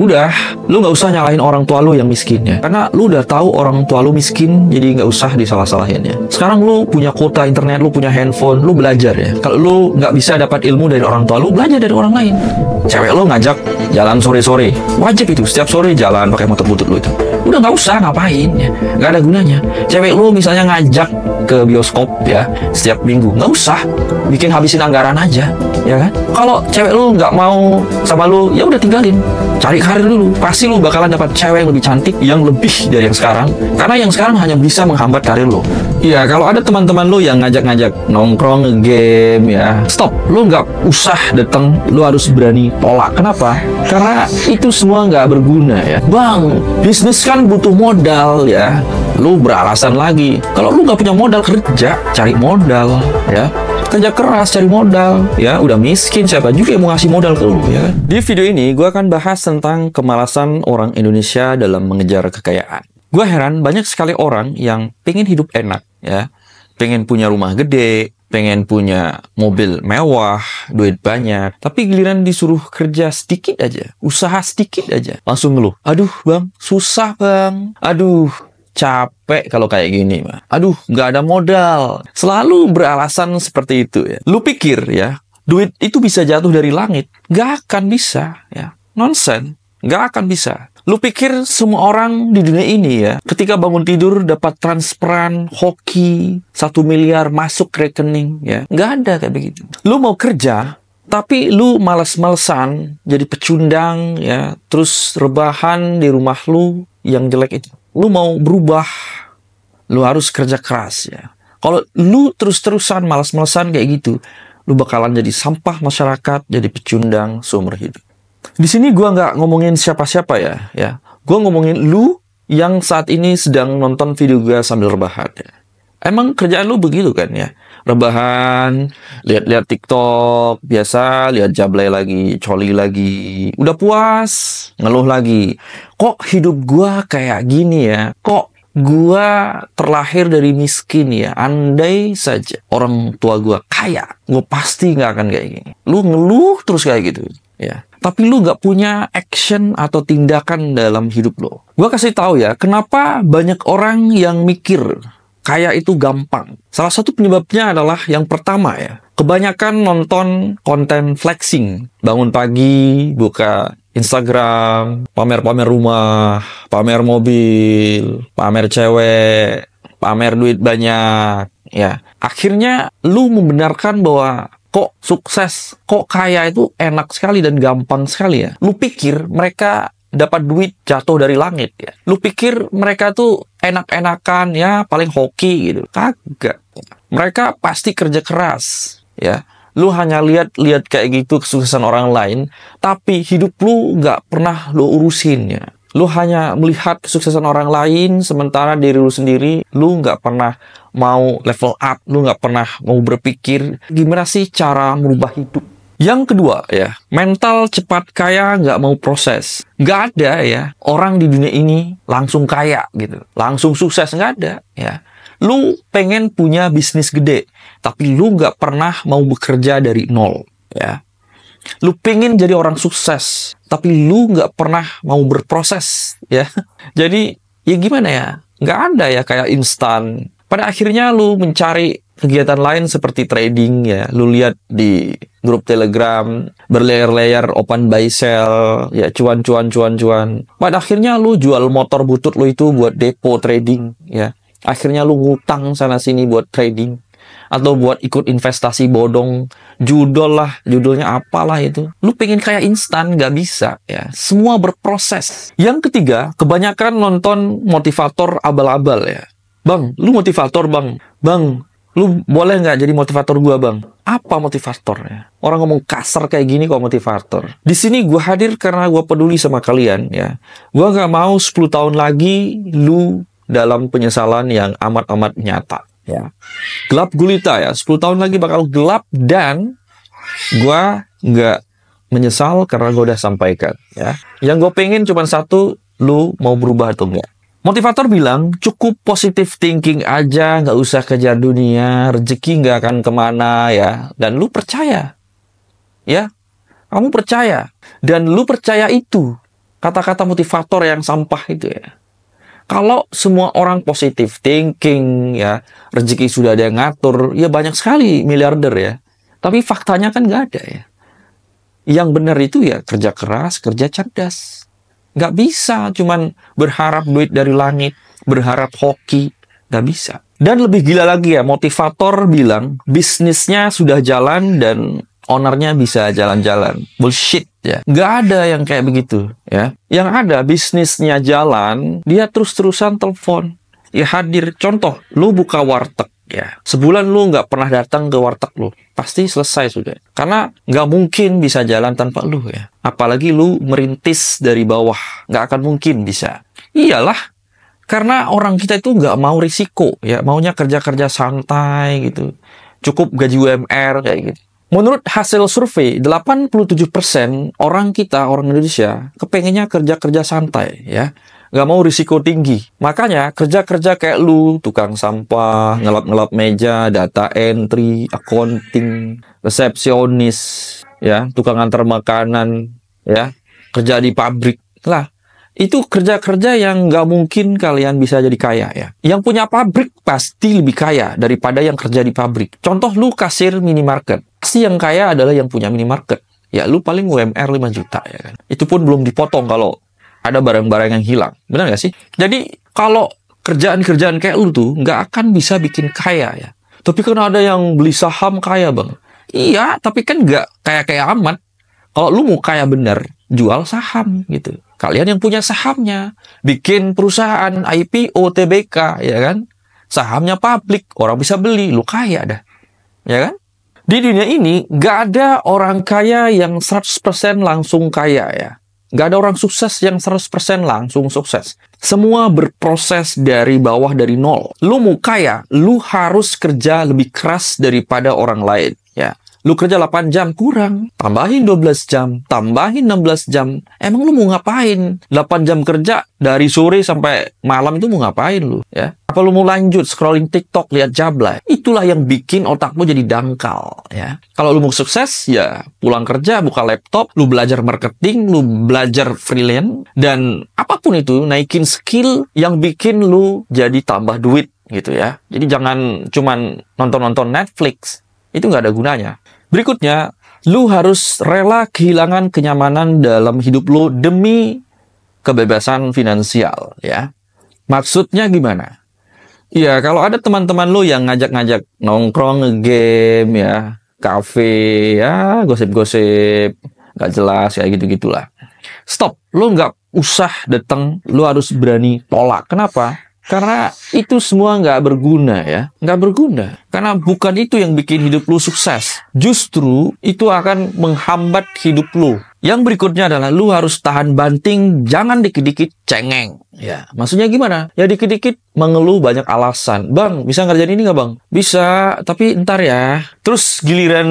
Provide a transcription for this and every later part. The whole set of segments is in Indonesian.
Udah, lu nggak usah nyalahin orang tua lu yang miskin ya. Karena lu udah tahu orang tua lu miskin, jadi nggak usah disalah-salahin ya. Sekarang lu punya kuota internet, lu punya handphone, lu belajar ya. Kalau lu nggak bisa dapat ilmu dari orang tua lu, belajar dari orang lain. Cewek lu ngajak jalan sore-sore, wajib itu setiap sore jalan pakai motor butut lu itu. Udah nggak usah ngapain ya, nggak ada gunanya. Cewek lu misalnya ngajak ke bioskop ya setiap minggu, nggak usah, bikin habisin anggaran aja ya kan. Kalau cewek lu nggak mau sama lu, ya udah tinggalin, cari karir dulu. Pasti lu bakalan dapat cewek yang lebih cantik, yang lebih dari yang sekarang, karena yang sekarang hanya bisa menghambat karir lu. Iya, kalau ada teman-teman lu yang ngajak-ngajak nongkrong game ya, stop. Lu nggak usah datang, lu harus berani tolak. Kenapa? Karena itu semua nggak berguna ya. Bang, bisnis kan butuh modal ya. Lu beralasan lagi. Kalau lu nggak punya modal, kerja, cari modal ya. Kerja keras, cari modal ya. Udah miskin, siapa juga yang mau ngasih modal ke lu ya. Di video ini gue akan bahas tentang kemalasan orang Indonesia dalam mengejar kekayaan. Gue heran banyak sekali orang yang pengen hidup enak ya, pengen punya rumah gede, pengen punya mobil mewah, duit banyak, tapi giliran disuruh kerja sedikit aja, usaha sedikit aja, langsung ngeluh. Aduh bang, susah bang. Aduh, capek kalau kayak gini mah. Aduh, nggak ada modal. Selalu beralasan seperti itu ya. Lu pikir ya, duit itu bisa jatuh dari langit? Nggak akan bisa ya. Nonsen, nggak akan bisa. Lu pikir semua orang di dunia ini ya, ketika bangun tidur dapat transferan hoki 1 miliar masuk rekening ya? Nggak ada kayak begitu. Lu mau kerja, tapi lu males-malesan jadi pecundang ya, terus rebahan di rumah lu yang jelek itu. Lu mau berubah, lu harus kerja keras ya. Kalau lu terus-terusan malas-malesan kayak gitu, lu bakalan jadi sampah masyarakat, jadi pecundang seumur hidup. Di sini gua nggak ngomongin siapa-siapa ya. Gua ngomongin lu yang saat ini sedang nonton video gua sambil rebahan ya. Emang kerjaan lu begitu kan ya? Rebahan, lihat-lihat TikTok, biasa lihat jablay lagi, coli lagi. Udah puas, ngeluh lagi. Kok hidup gua kayak gini ya? Kok gua terlahir dari miskin ya? Andai saja orang tua gua kaya, gua pasti nggak akan kayak gini. Lu ngeluh terus kayak gitu ya. Tapi lu nggak punya action atau tindakan dalam hidup lo. Gua kasih tahu ya, kenapa banyak orang yang mikir kaya itu gampang. Salah satu penyebabnya adalah yang pertama ya, kebanyakan nonton konten flexing. Bangun pagi, buka Instagram, pamer-pamer rumah, pamer mobil, pamer cewek, pamer duit banyak. Ya, akhirnya lu membenarkan bahwa kok sukses, kok kaya itu enak sekali dan gampang sekali ya. Lu pikir mereka dapat duit jatuh dari langit ya. Lu pikir mereka tuh enak-enakan ya, paling hoki gitu. Kagak. Mereka pasti kerja keras ya. Lu hanya lihat kayak gitu kesuksesan orang lain, tapi hidup lu nggak pernah lu urusin ya. Lu hanya melihat kesuksesan orang lain, sementara diri lu sendiri, lu nggak pernah mau level up, lu nggak pernah mau berpikir gimana sih cara merubah hidup. Yang kedua ya, mental cepat kaya nggak mau proses. Nggak ada ya orang di dunia ini langsung kaya gitu, langsung sukses, nggak ada ya. Lu pengen punya bisnis gede, tapi lu nggak pernah mau bekerja dari nol ya. Lu pengen jadi orang sukses, tapi lu nggak pernah mau berproses ya. Jadi ya gimana ya, nggak ada ya kayak instan. Pada akhirnya lu mencari kegiatan lain seperti trading ya. Lu lihat di grup Telegram berlayar-layar open buy sell ya, cuan. Pada akhirnya lu jual motor butut lu itu buat depo trading ya. Akhirnya lu ngutang sana sini buat trading atau buat ikut investasi bodong, judulnya apalah itu. Lu pengen kayak instan, nggak bisa ya. Semua berproses. Yang ketiga, kebanyakan nonton motivator abal-abal ya. Bang, lu motivator bang. Bang, lu boleh nggak jadi motivator gua bang? Apa motivator ya? Orang ngomong kasar kayak gini kok motivator. Di sini gua hadir karena gua peduli sama kalian ya. Gua nggak mau 10 tahun lagi lu dalam penyesalan yang amat-amat nyata ya. Gelap gulita ya, 10 tahun lagi bakal gelap, dan gua nggak menyesal karena gua udah sampaikan ya. Yang gue pengen cuma satu, lu mau berubah atau enggak. Motivator bilang cukup positive thinking aja, nggak usah kejar dunia, rezeki nggak akan kemana ya. Dan lu percaya ya, kamu percaya, dan lu percaya itu kata-kata motivator yang sampah itu ya. Kalau semua orang positive thinking ya, rezeki sudah ada yang ngatur, ya banyak sekali miliarder ya. Tapi faktanya kan nggak ada ya. Yang benar itu ya kerja keras, kerja cerdas. Nggak bisa cuman berharap duit dari langit, berharap hoki. Nggak bisa. Dan lebih gila lagi ya, motivator bilang bisnisnya sudah jalan dan ownernya bisa jalan-jalan. Bullshit ya. Nggak ada yang kayak begitu ya. Yang ada bisnisnya jalan, dia terus-terusan telepon. Ya hadir. Contoh, lu buka warteg ya. Sebulan lu nggak pernah datang ke warteg lu. Pasti selesai sudah. Karena nggak mungkin bisa jalan tanpa lu ya. Apalagi lu merintis dari bawah. Nggak akan mungkin bisa. Iyalah. Karena orang kita itu nggak mau risiko ya. Maunya kerja-kerja santai gitu. Cukup gaji UMR kayak gitu. Menurut hasil survei, 87% orang kita, orang Indonesia, kepengennya kerja-kerja santai, ya. Nggak mau risiko tinggi. Makanya, kerja-kerja kayak lu, tukang sampah, ngelap-ngelap meja, data entry, accounting, resepsionis, ya, tukang antar makanan, ya, kerja di pabrik, lah. Itu kerja-kerja yang nggak mungkin kalian bisa jadi kaya ya. Yang punya pabrik pasti lebih kaya daripada yang kerja di pabrik. Contoh lu kasir minimarket. Pasti yang kaya adalah yang punya minimarket. Ya lu paling UMR 5 juta ya kan. Itu pun belum dipotong kalau ada barang-barang yang hilang. Benar nggak sih? Jadi kalau kerjaan-kerjaan kayak lu tuh nggak akan bisa bikin kaya ya. Tapi kan ada yang beli saham kaya bang. Iya, tapi kan nggak kaya-kaya amat. Kalau lu mau kaya bener, jual saham gitu. Kalian yang punya sahamnya, bikin perusahaan IPO, TBK, ya kan? Sahamnya publik, orang bisa beli, lu kaya dah. Ya kan? Di dunia ini, nggak ada orang kaya yang 100% langsung kaya ya. Nggak ada orang sukses yang 100% langsung sukses. Semua berproses dari bawah, dari nol. Lu mau kaya, lu harus kerja lebih keras daripada orang lain. Ya. Lu kerja 8 jam kurang, tambahin 12 jam, tambahin 16 jam. Emang lu mau ngapain? 8 jam kerja dari sore sampai malam itu mau ngapain lu? Ya. Apa lu mau lanjut scrolling TikTok, lihat jablay? Itulah yang bikin otakmu jadi dangkal. Ya. Kalau lu mau sukses, ya pulang kerja, buka laptop, lu belajar marketing, lu belajar freelance, dan apapun itu, naikin skill yang bikin lu jadi tambah duit gitu ya. Jadi jangan cuman nonton-nonton Netflix. Itu nggak ada gunanya. Berikutnya, lu harus rela kehilangan kenyamanan dalam hidup lu demi kebebasan finansial, ya. Maksudnya gimana? Ya, kalau ada teman-teman lu yang ngajak-ngajak nongkrong, game, ya, kafe, ya, gosip-gosip, nggak jelas, kayak gitu-gitulah. Stop, lu nggak usah datang, lu harus berani tolak. Kenapa? Karena itu semua nggak berguna ya. Nggak berguna. Karena bukan itu yang bikin hidup lu sukses. Justru itu akan menghambat hidup lu. Yang berikutnya adalah lu harus tahan banting, jangan dikit-dikit cengeng. Ya, maksudnya gimana? Ya dikit-dikit mengeluh banyak alasan. Bang, bisa ngerjain ini nggak bang? Bisa, tapi ntar ya. Terus giliran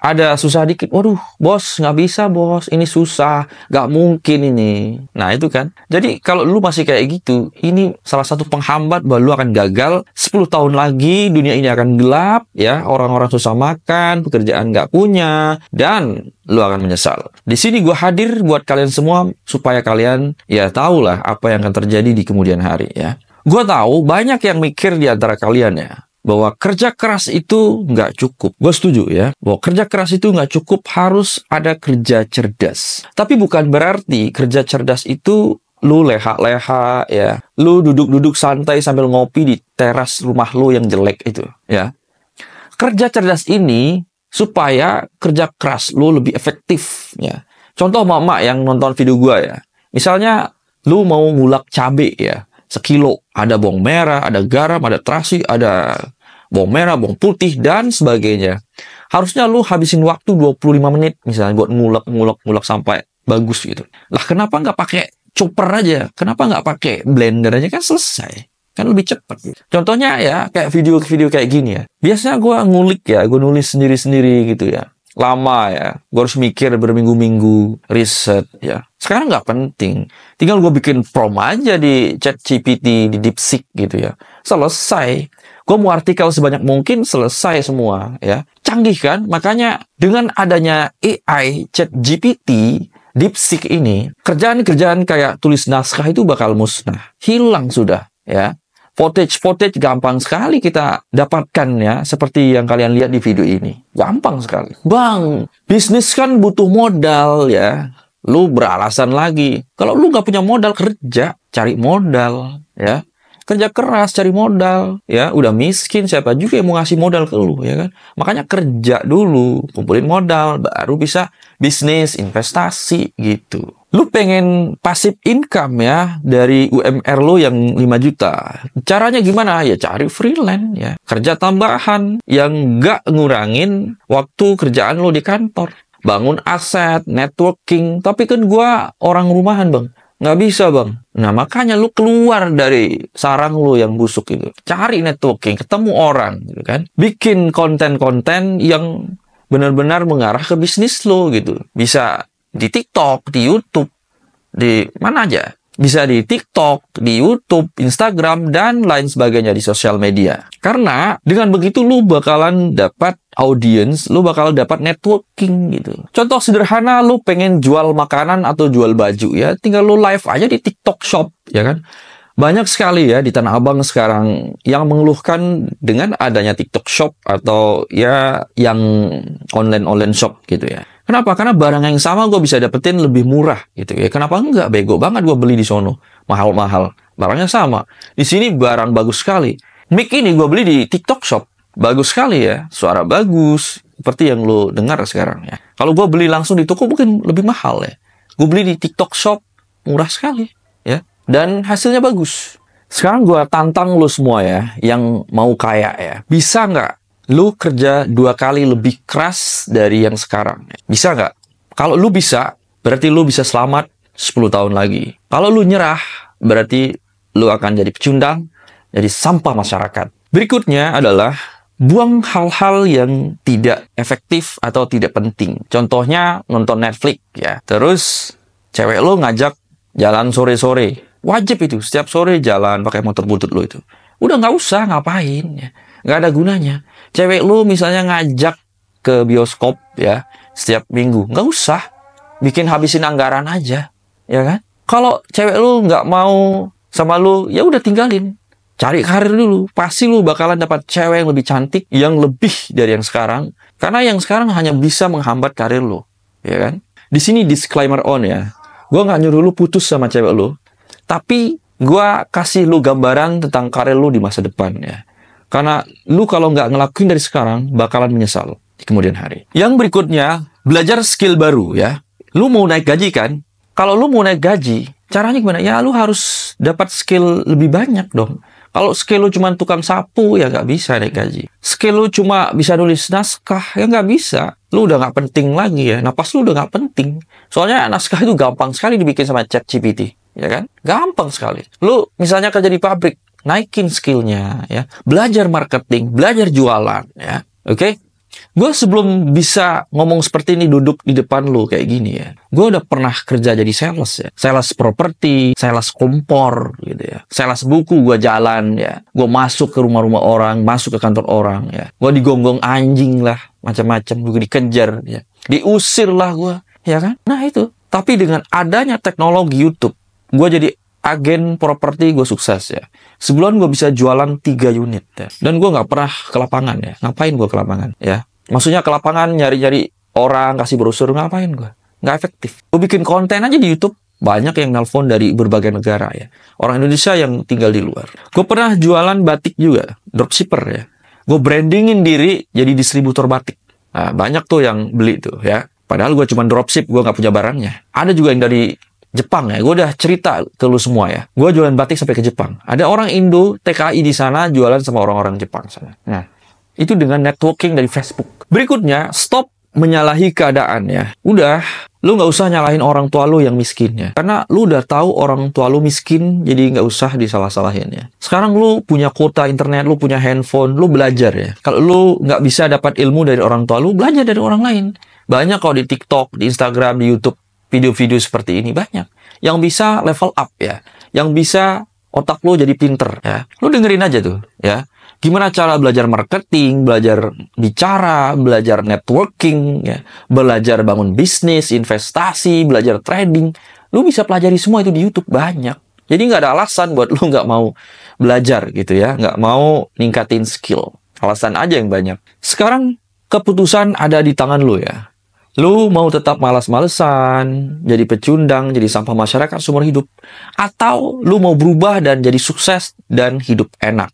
ada susah dikit. Waduh, bos, nggak bisa bos. Ini susah. Nggak mungkin ini. Nah, itu kan. Jadi, kalau lu masih kayak gitu, ini salah satu penghambat bahwa lu akan gagal. 10 tahun lagi, dunia ini akan gelap. Ya, orang-orang susah makan, pekerjaan nggak punya. Dan lu akan menyesal. Di sini gue hadir buat kalian semua supaya kalian ya tahulah apa yang akan terjadi di kemudian hari ya. Gue tahu banyak yang mikir di antara kalian ya bahwa kerja keras itu nggak cukup. Gue setuju ya bahwa kerja keras itu nggak cukup, harus ada kerja cerdas. Tapi bukan berarti kerja cerdas itu lu leha-leha ya. Lu duduk-duduk santai sambil ngopi di teras rumah lu yang jelek itu ya. Kerja cerdas ini supaya kerja keras lu lebih efektif ya. Contoh mama yang nonton video gua ya. Misalnya lu mau ngulek cabe ya, sekilo. Ada bawang merah, ada garam, ada terasi, ada bawang merah, bawang putih, dan sebagainya. Harusnya lu habisin waktu 25 menit misalnya buat ngulek sampai bagus gitu. Lah kenapa nggak pakai chopper aja? Kenapa nggak pakai blender aja, kan selesai? Kan lebih cepat gitu. Contohnya ya kayak video-video kayak gini ya. Biasanya gue ngulik ya, gue nulis sendiri-sendiri gitu ya. Lama ya, gue harus mikir berminggu-minggu, riset ya. Sekarang nggak penting. Tinggal gue bikin prompt aja di ChatGPT, di DeepSeek gitu ya. Selesai. Gue mau artikel sebanyak mungkin, selesai semua ya. Canggih kan? Makanya dengan adanya AI, ChatGPT, DeepSeek ini, kerjaan-kerjaan kayak tulis naskah itu bakal musnah. Hilang sudah, ya. Footage gampang sekali kita dapatkan ya, seperti yang kalian lihat di video ini. Gampang sekali. Bang, bisnis kan butuh modal ya. Lu beralasan lagi. Kalau lu nggak punya modal, kerja, cari modal ya. Kerja keras, cari modal ya. Udah miskin, siapa juga yang mau ngasih modal ke lu ya kan. Makanya kerja dulu, kumpulin modal, baru bisa bisnis, investasi gitu. Lu pengen passive income ya dari UMR lu yang 5 juta. Caranya gimana? Ya cari freelance ya. Kerja tambahan yang nggak ngurangin waktu kerjaan lu di kantor. Bangun aset, networking. Tapi kan gua orang rumahan, Bang. Nggak bisa, Bang. Nah, makanya lu keluar dari sarang lu yang busuk itu. Cari networking, ketemu orang gitu kan. Bikin konten-konten yang benar-benar mengarah ke bisnis lu gitu. Bisa di TikTok, di YouTube, di mana aja. Bisa di TikTok, di YouTube, Instagram, dan lain sebagainya di sosial media. Karena dengan begitu lu bakalan dapat audience, lu bakal dapat networking gitu. Contoh sederhana, lu pengen jual makanan atau jual baju ya, tinggal lu live aja di TikTok Shop, ya kan? Banyak sekali ya di Tanah Abang sekarang yang mengeluhkan dengan adanya TikTok Shop atau ya yang online shop gitu ya. Kenapa? Karena barang yang sama gue bisa dapetin lebih murah gitu ya. Kenapa enggak? Bego banget gue beli di sono. Mahal-mahal. Barangnya sama. Di sini barang bagus sekali. Mic ini gue beli di TikTok Shop. Bagus sekali ya. Suara bagus. Seperti yang lo dengar sekarang ya. Kalau gue beli langsung di toko mungkin lebih mahal ya. Gue beli di TikTok Shop. Murah sekali ya. Dan hasilnya bagus. Sekarang gue tantang lo semua ya. Yang mau kaya ya. Bisa nggak lu kerja 2 kali lebih keras dari yang sekarang? Bisa nggak? Kalau lu bisa, berarti lu bisa selamat 10 tahun lagi. Kalau lu nyerah, berarti lu akan jadi pecundang, jadi sampah masyarakat. Berikutnya adalah buang hal-hal yang tidak efektif atau tidak penting. Contohnya nonton Netflix ya. Terus cewek lu ngajak jalan sore-sore. Wajib itu, setiap sore jalan pakai motor butut lu itu. Udah nggak usah, ngapain ya. Nggak ada gunanya. Cewek lu misalnya ngajak ke bioskop ya setiap minggu, nggak usah, bikin habisin anggaran aja, ya kan? Kalau cewek lu nggak mau sama lu, ya udah tinggalin. Cari karir dulu, pasti lu bakalan dapat cewek yang lebih cantik, yang lebih dari yang sekarang. Karena yang sekarang hanya bisa menghambat karir lu, ya kan? Di sini disclaimer on ya, gue nggak nyuruh lu putus sama cewek lu, tapi gue kasih lu gambaran tentang karir lu di masa depan ya. Karena lu kalau nggak ngelakuin dari sekarang, bakalan menyesal di kemudian hari. Yang berikutnya, belajar skill baru ya. Lu mau naik gaji kan? Kalau lu mau naik gaji, caranya gimana? Ya lu harus dapat skill lebih banyak dong. Kalau skill lu cuma tukang sapu, ya nggak bisa naik gaji. Skill lu cuma bisa nulis naskah, ya nggak bisa. Lu udah nggak penting lagi ya. Napas lu udah nggak penting. Soalnya naskah itu gampang sekali dibikin sama ChatGPT. Ya kan? Gampang sekali. Lu misalnya kerja di pabrik, naikin skillnya ya, belajar marketing, belajar jualan ya, oke? Gue sebelum bisa ngomong seperti ini duduk di depan lu kayak gini ya, gue udah pernah kerja jadi sales ya, sales properti, sales kompor gitu ya, sales buku. Gue jalan ya, gue masuk ke rumah-rumah orang, masuk ke kantor orang ya, gue digonggong anjing lah, macam-macam, gue dikejar ya, diusir lah gue, ya kan? Nah itu, tapi dengan adanya teknologi YouTube, gue jadi agen properti, gue sukses ya. Sebulan gue bisa jualan 3 unit ya. Dan gue nggak pernah ke lapangan ya. Ngapain gue ke lapangan ya? Maksudnya ke lapangan nyari-nyari orang, kasih brosur, ngapain gue? Nggak efektif. Gue bikin konten aja di YouTube. Banyak yang nelpon dari berbagai negara ya. Orang Indonesia yang tinggal di luar. Gue pernah jualan batik juga. Dropshipper ya. Gue brandingin diri jadi distributor batik. Nah, banyak tuh yang beli tuh ya. Padahal gue cuma dropship, gue nggak punya barangnya. Ada juga yang dari Jepang ya, gue udah cerita ke lu semua ya. Gue jualan batik sampai ke Jepang. Ada orang Indo, TKI di sana, jualan sama orang-orang Jepang sana. Nah, itu dengan networking dari Facebook. Berikutnya, stop menyalahi keadaan ya. Udah, lu nggak usah nyalahin orang tua lu yang miskin ya. Karena lu udah tahu orang tua lu miskin, jadi nggak usah disalah-salahin ya. Sekarang lu punya kuota internet, lu punya handphone, lu belajar ya. Kalau lu nggak bisa dapat ilmu dari orang tua lu, belajar dari orang lain. Banyak kok di TikTok, di Instagram, di YouTube. Video-video seperti ini banyak. Yang bisa level up ya. Yang bisa otak lo jadi pinter ya. Lo dengerin aja tuh ya. Gimana cara belajar marketing, belajar bicara, belajar networking, ya, belajar bangun bisnis, investasi, belajar trading. Lu bisa pelajari semua itu di YouTube, banyak. Jadi nggak ada alasan buat lu nggak mau belajar gitu ya, nggak mau ningkatin skill. Alasan aja yang banyak. Sekarang keputusan ada di tangan lu ya. Lu mau tetap malas-malesan, jadi pecundang, jadi sampah masyarakat seumur hidup. Atau lu mau berubah dan jadi sukses dan hidup enak.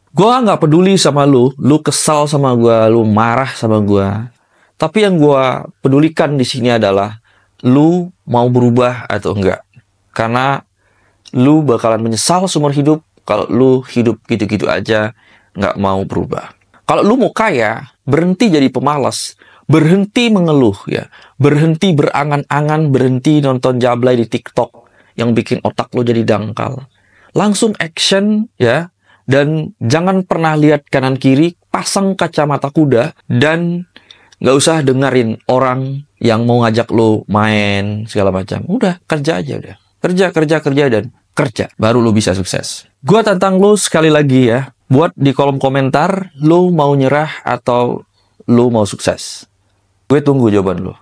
Gua nggak peduli sama lu kesal sama gua, lu marah sama gua. Tapi yang gua pedulikan di sini adalah lu mau berubah atau enggak. Karena lu bakalan menyesal seumur hidup kalau lu hidup gitu-gitu aja, nggak mau berubah. Kalau lu mau kaya, berhenti jadi pemalas, berhenti mengeluh ya, berhenti berangan-angan, berhenti nonton jablay di TikTok yang bikin otak lu jadi dangkal. Langsung action ya. Dan jangan pernah lihat kanan kiri, pasang kacamata kuda, dan nggak usah dengerin orang yang mau ngajak lo main, segala macam. Udah, kerja aja udah. Kerja, dan kerja. Baru lo bisa sukses. Gua tantang lo sekali lagi ya, buat di kolom komentar, lo mau nyerah atau lo mau sukses. Gue tunggu jawaban lo.